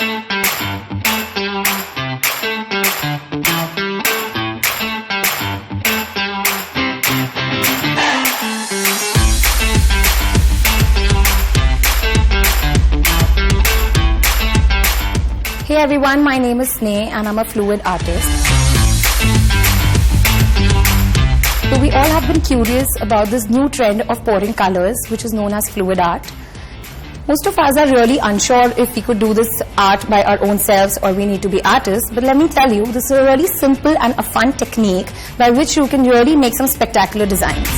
Hey everyone, my name is Sneh and I'm a fluid artist. So we all have been curious about this new trend of pouring colors, which is known as fluid art. Most of us are really unsure if we could do this art by our own selves or we need to be artists, but let me tell you, this is a really simple and a fun technique by which you can really make some spectacular designs.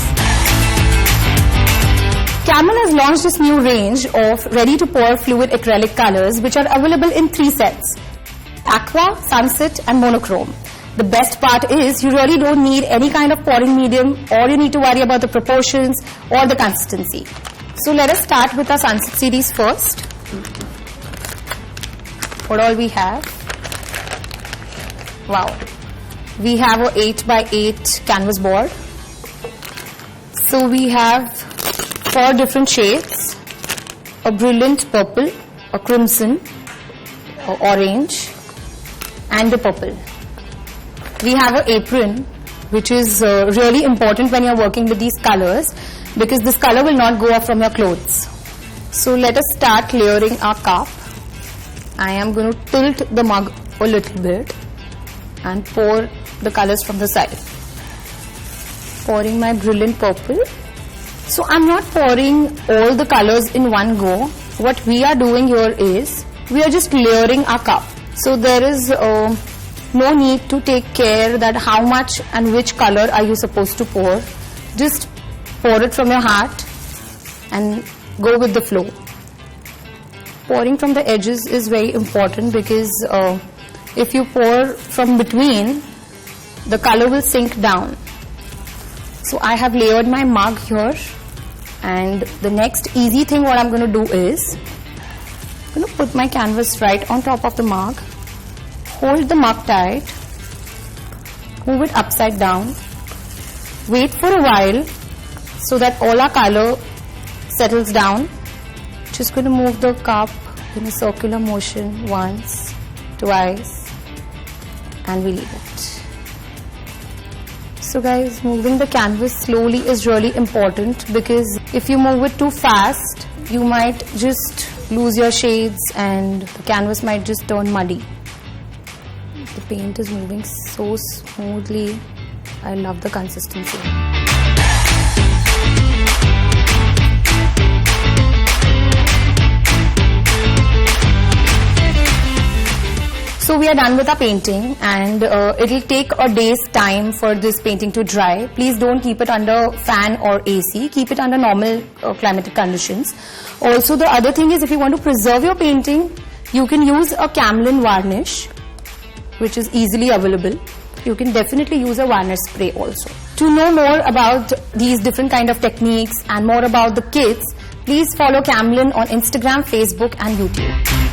Camlin has launched this new range of ready-to-pour fluid acrylic colors which are available in 3 sets: Aqua, Sunset and Monochrome. The best part is you really don't need any kind of pouring medium, or you need to worry about the proportions or the consistency. So let us start with our Sunset series first. What all we have? Wow. We have a 8x8 canvas board. So we have 4 different shades: a brilliant purple, a crimson, a orange and a purple. We have an apron, which is really important when you're working with these colors, because this color will not go off from your clothes. So let us start layering our cup. I am going to tilt the mug a little bit and pour the colors from the side. Pouring my brilliant purple. So I'm not pouring all the colors in one go. What we are doing here is we are just layering our cup. So there is no need to take care that how much and which color are you supposed to pour. Just pour it from your heart and go with the flow. Pouring from the edges is very important, because if you pour from between, the color will sink down. So I have layered my mug here, and the next easy thing what I'm going to do is I'm going to put my canvas right on top of the mug, hold the mug tight, move it upside down, wait for a while so that all our color settles down. Just going to move the cup in a circular motion once, twice, and we leave it. So guys, moving the canvas slowly is really important, because if you move it too fast, you might just lose your shades and the canvas might just turn muddy. The paint is moving so smoothly. I love the consistency. So we are done with our painting, and it will take a day's time for this painting to dry. Please don't keep it under fan or AC. Keep it under normal climatic conditions. Also, the other thing is, if you want to preserve your painting, you can use a Camlin varnish, which is easily available. You can definitely use a varnish spray also. To know more about these different kind of techniques and more about the kits, please follow Camlin on Instagram, Facebook and YouTube.